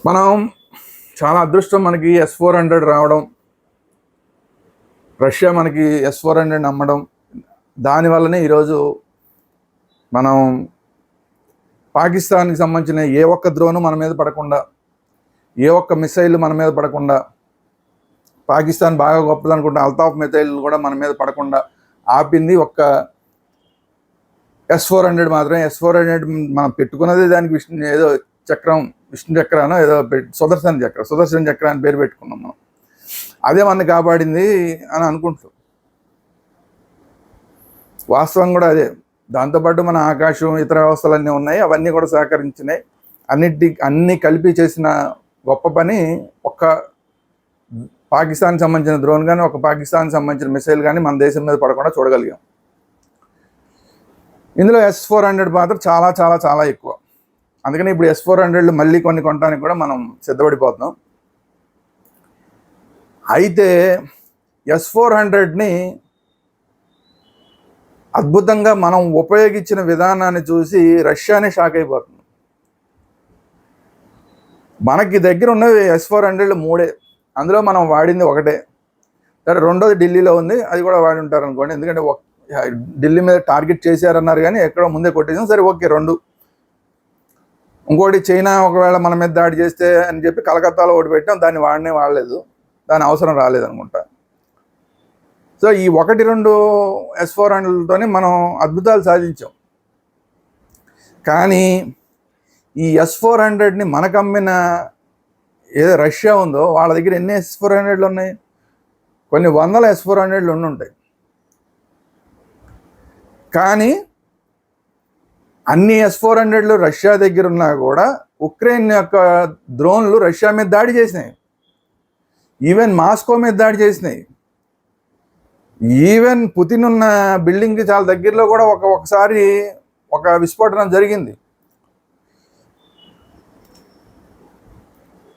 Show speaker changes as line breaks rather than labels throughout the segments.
మనం చాలా అదృష్టం మనకి S-400 రావడం, రష్యా మనకి S-400 అమ్మడం. దానివల్లనే ఈరోజు మనం పాకిస్తాన్కి సంబంధించిన ఏ ఒక్క డ్రోను మన మీద పడకుండా, ఏ ఒక్క మిసైల్ మన మీద పడకుండా, పాకిస్తాన్ బాగా గొప్పదనుకుంటే అల్తాఫ్ మిసైల్ కూడా మన మీద పడకుండా ఆపింది ఒక్క S-400 మాత్రమే. S-400 మనం పెట్టుకున్నది దానికి ఏదో చక్రం, విష్ణు చక్రానో ఏదో సుదర్శన చక్ర అని పేరు పెట్టుకున్నాం మనం. అదే మనని కాపాడింది అని అనుకుంటాం. వాస్తవం కూడా అదే. దాంతోపాటు మన ఆకాశం, ఇతర వ్యవస్థలన్నీ ఉన్నాయి, అవన్నీ కూడా సహకరించినాయి. అన్నీ కలిపి చేసిన గొప్ప పని ఒక్క పాకిస్తాన్కి సంబంధించిన డ్రోన్ కానీ, ఒక పాకిస్తాన్కి సంబంధించిన మిసైల్ కానీ మన దేశం మీద పడకుండా చూడగలిగాం. ఇందులో S-400 మాత్రం చాలా చాలా చాలా ఎక్కువ. అందుకని ఇప్పుడు S-400 మళ్ళీ కొన్ని కొనడానికి కూడా మనం సిద్ధపడిపోతున్నాం. అయితే S-400ని అద్భుతంగా మనం ఉపయోగించిన విధానాన్ని చూసి రష్యానే షాక్ అయిపోతుంది. మనకి దగ్గర ఉన్నవి S-400 3, అందులో మనం వాడింది ఒకటే. సరే, రెండోది ఢిల్లీలో ఉంది, అది కూడా వాడి ఉంటారు అనుకోండి. ఎందుకంటే ఢిల్లీ మీద టార్గెట్ చేశారన్నారు కానీ ఎక్కడో ముందే కొట్టేసాం. సరే, ఓకే, 2. ఇంకోటి చైనా ఒకవేళ మన మీద దాడి చేస్తే అని చెప్పి కలకత్తాలో ఒకటి పెట్టాం, దాన్ని వాడలేదు, దాని అవసరం రాలేదనుకుంటా. సో ఈ 1-2 S-400తోనే మనం అద్భుతాలు సాధించాం. కానీ ఈ S-400ని మనకు అమ్మిన ఏదో రష్యా ఉందో వాళ్ళ దగ్గర ఎన్ని S-400లు ఉన్నాయి? కొన్ని వందల S-400లు ఉంటాయి. కానీ అన్ని S-400లు రష్యా దగ్గర ఉన్నా కూడా ఉక్రెయిన్ యొక్క డ్రోన్లు రష్యా మీద దాడి చేసినాయి. ఈవెన్ మాస్కో మీద దాడి చేసినాయి. ఈవెన్ పుతిన్ ఉన్న బిల్డింగ్కి చాలా దగ్గరలో కూడా ఒకసారి ఒక విస్ఫోటనం జరిగింది.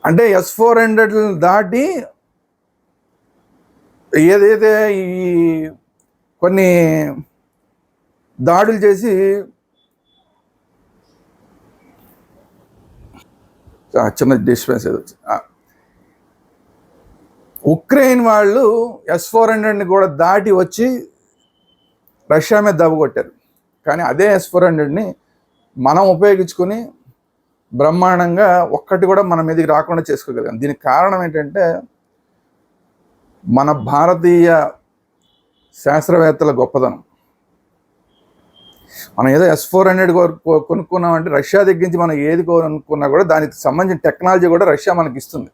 అంటే S-400 దాటి ఏదైతే ఈ కొన్ని దాడులు చేసి చిన్న డిస్టర్బెన్స్ ఏదో ఉక్రెయిన్ వాళ్ళు S-400ని కూడా దాటి వచ్చి రష్యా మీద దెబ్బ కొట్టారు. కానీ అదే S-400ని మనం ఉపయోగించుకొని బ్రహ్మాండంగా ఒక్కటి కూడా మన మీదకి రాకుండా చేసుకోగలిగాం. దీనికి కారణం ఏంటంటే మన భారతీయ శాస్త్రవేత్తల గొప్పదనం. మనం ఏదో S-400 కొనుక్కున్నామంటే రష్యా దగ్గర నుంచి మనం ఏది కొనుక్కున్నా కూడా దానికి సంబంధించిన టెక్నాలజీ కూడా రష్యా మనకి ఇస్తుంది.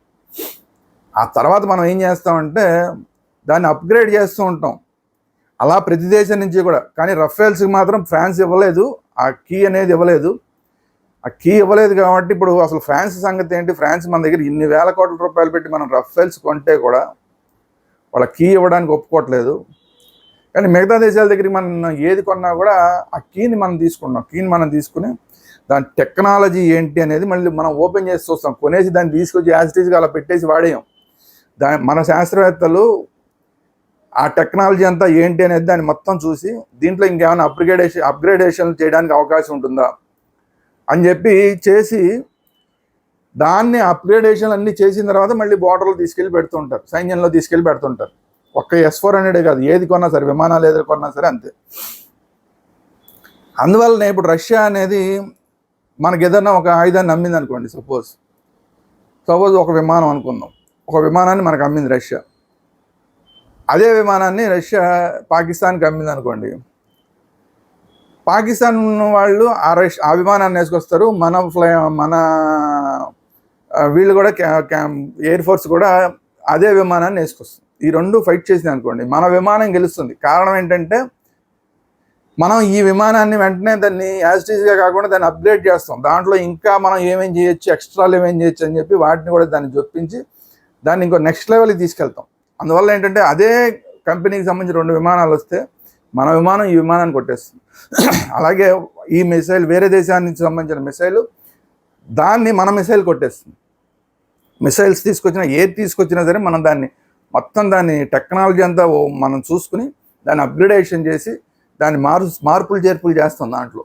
ఆ తర్వాత మనం ఏం చేస్తామంటే దాన్ని అప్గ్రేడ్ చేస్తూ ఉంటాం, అలా ప్రతి దేశం నుంచి కూడా. కానీ రఫేల్స్కి మాత్రం ఫ్రాన్స్ ఇవ్వలేదు, ఆ కీ అనేది ఇవ్వలేదు. ఆ కీ ఇవ్వలేదు కాబట్టి ఇప్పుడు అసలు ఫ్రాన్స్ సంగతి ఏంటి? ఫ్రాన్స్ మన దగ్గర ఇన్ని వేల కోట్ల రూపాయలు పెట్టి మనం రఫేల్స్ కొంటే కూడా వాళ్ళ కీ ఇవ్వడానికి ఒప్పుకోవట్లేదు. కానీ మిగతా దేశాల దగ్గరికి మనం ఏది కొన్నా కూడా ఆ కీని మనం తీసుకున్నాం. కీని మనం తీసుకుని దాని టెక్నాలజీ ఏంటి అనేది మళ్ళీ మనం ఓపెన్ చేసి చూస్తాం. కొనేసి దాన్ని తీసుకొచ్చి యాజిటీస్గా అలా పెట్టేసి వాడేయం. మన శాస్త్రవేత్తలు ఆ టెక్నాలజీ అంతా ఏంటి అనేది దాన్ని మొత్తం చూసి దీంట్లో ఇంకేమైనా అప్గ్రేడేషన్ చేయడానికి అవకాశం ఉంటుందా అని చెప్పి చేసి దాన్ని అప్గ్రేడేషన్ అన్నీ చేసిన తర్వాత మళ్ళీ బోర్డర్లో తీసుకెళ్ళి పెడుతుంటారు, సైన్యంలో తీసుకెళ్ళి పెడుతుంటారు. ఒక్క S-400 కాదు, ఏది కొన్నా సరే, విమానాలు ఏది కొన్నా సరే అంతే. అందువల్లనే ఇప్పుడు రష్యా అనేది మనకి ఏదన్నా ఒక ఆయుధాన్ని అమ్మింది అనుకోండి, సపోజ్ ఒక విమానం అనుకుందాం, ఒక విమానాన్ని మనకు అమ్మింది రష్యా. అదే విమానాన్ని రష్యా పాకిస్తాన్కి అమ్మింది అనుకోండి. పాకిస్తాన్ వాళ్ళు ఆ విమానాన్ని వేసుకొస్తారు, మన వీళ్ళు కూడా ఎయిర్ ఫోర్స్ కూడా అదే విమానాన్ని వేసుకొస్తుంది. ఈ రెండు ఫైట్ చేసింది అనుకోండి, మన విమానం గెలుస్తుంది. కారణం ఏంటంటే మనం ఈ విమానాన్ని వెంటనే దాన్ని యాజిటీస్గా కాకుండా దాన్ని అప్గ్రేడ్ చేస్తాం. దాంట్లో ఇంకా మనం ఏమేం చేయొచ్చు, ఎక్స్ట్రాలు ఏమేం చేయొచ్చు అని చెప్పి వాటిని కూడా దాన్ని చొప్పించి దాన్ని ఇంకో నెక్స్ట్ లెవెల్కి తీసుకెళ్తాం. అందువల్ల ఏంటంటే అదే కంపెనీకి సంబంధించి 2 విమానాలు వస్తే మన విమానం ఈ విమానాన్ని కొట్టేస్తుంది. అలాగే ఈ మిసైల్ వేరే దేశానికి సంబంధించిన మిసైల్ దాన్ని మన మిసైల్ కొట్టేస్తుంది. మిసైల్స్ ఏది తీసుకొచ్చినా సరే మనం దాన్ని టెక్నాలజీ అంతా మనం చూసుకుని దాన్ని అప్గ్రేడేషన్ చేసి దాన్ని మార్పులు చేర్పులు చేస్తాం దాంట్లో.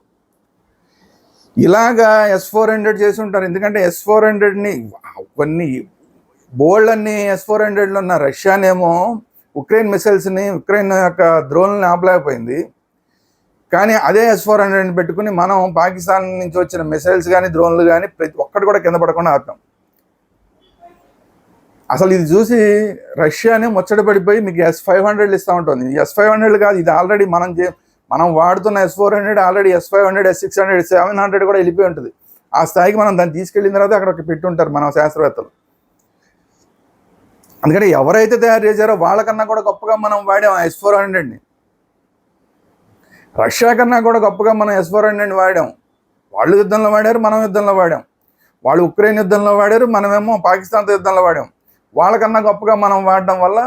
ఇలాగా S-400 చేసి ఉంటారు. ఎందుకంటే S-400ని కొన్ని బోల్డ్ S-400లు ఉన్న రష్యానేమో ఉక్రెయిన్ మిసైల్స్ని, ఉక్రెయిన్ యొక్క డ్రోన్లని ఆపలేకపోయింది. కానీ అదే S-400ని పెట్టుకుని మనం పాకిస్తాన్ నుంచి వచ్చిన మిసైల్స్ కానీ డ్రోన్లు కానీ ప్రతి ఒక్కటి కూడా కింద పడకుండా ఆపాం. అసలు ఇది చూసి రష్యానే ముచ్చట పడిపోయి మీకు S-500లు ఇస్తూ ఉంటుంది. S-500లు కాదు, ఇది ఆల్రెడీ మనం వాడుతున్న S-400 already S-500, S-600, S-700 కూడా వెళ్ళిపోయి ఉంటుంది. ఆ స్థాయికి మనం దాన్ని తీసుకెళ్ళిన తర్వాత అక్కడ పెట్టుంటారు మన శాస్త్రవేత్తలు. అందుకని ఎవరైతే తయారు చేశారో వాళ్ళకన్నా కూడా గొప్పగా మనం వాడాం S-400ని. రష్యా కన్నా కూడా గొప్పగా మనం S-400ని వాడాం. వాళ్ళు యుద్ధంలో వాడారు, మనం యుద్ధంలో వాడాం. వాళ్ళు ఉక్రెయిన్ యుద్ధంలో వాడారు, మనమేమో పాకిస్తాన్తో యుద్ధంలో వాడాం. వాళ్ళకన్నా గొప్పగా మనం వాడడం వల్ల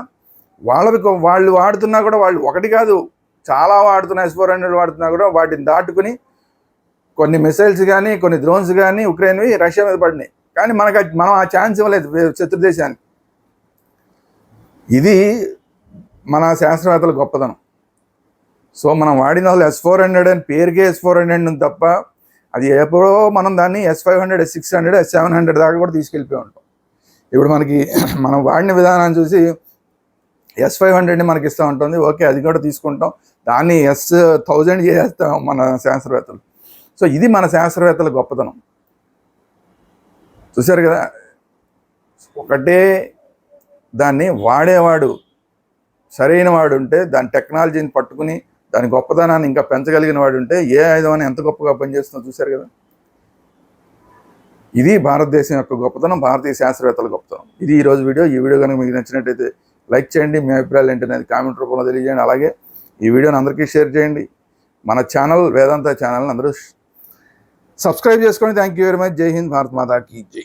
వాళ్ళు వాడుతున్నా కూడా, వాళ్ళు ఒకటి కాదు చాలా వాడుతున్న S-400 వాడుతున్నా కూడా వాటిని దాటుకుని కొన్ని మిసైల్స్ కానీ కొన్ని డ్రోన్స్ కానీ ఉక్రెయిన్వి రష్యా మీద పడినాయి. కానీ మనం ఆ ఛాన్స్ ఇవ్వలేదు శత్రు దేశానికి. ఇది మన శాస్త్రవేత్తల గొప్పతనం. సో మనం వాడిన వాళ్ళు S-400 అని పేరుకే S-400 ఉంది తప్ప అది ఎప్పుడో మనం దాన్ని S-500, S-600, S-700 దాకా కూడా తీసుకెళ్ళిపోయి ఉంటాం. ఇప్పుడు మనం వాడిన విధానాన్ని చూసి S-500ని మనకి ఇస్తూ ఉంటుంది. ఓకే, అది కూడా తీసుకుంటాం, దాన్ని S-1000 చేసేస్తాం మన శాస్త్రవేత్తలు. సో ఇది మన శాస్త్రవేత్తల గొప్పతనం. చూశారు కదా, ఒకటే దాన్ని వాడేవాడు సరైన వాడు ఉంటే, దాని టెక్నాలజీని పట్టుకుని దాని గొప్పతనాన్ని ఇంకా పెంచగలిగిన వాడు ఉంటే ఏ ఆయుధం అని ఎంత గొప్పగా పనిచేస్తుందో చూశారు కదా. ఇది భారతదేశం యొక్క గొప్పతనం, భారతీయ శాస్త్రవేత్తల గొప్పతనం. ఇది ఈరోజు వీడియో. ఈ వీడియో కనుక మీకు నచ్చినట్టయితే లైక్ చేయండి, మీ అభిప్రాయాలు ఏంటనేది కామెంట్ రూపంలో తెలియజేయండి. అలాగే ఈ వీడియోని అందరికీ షేర్ చేయండి. మన ఛానల్ వేదాంత ఛానల్ని అందరూ సబ్స్క్రైబ్ చేసుకోండి. Thank you very much. జై హింద్, భారత్ మాతా కీ జై.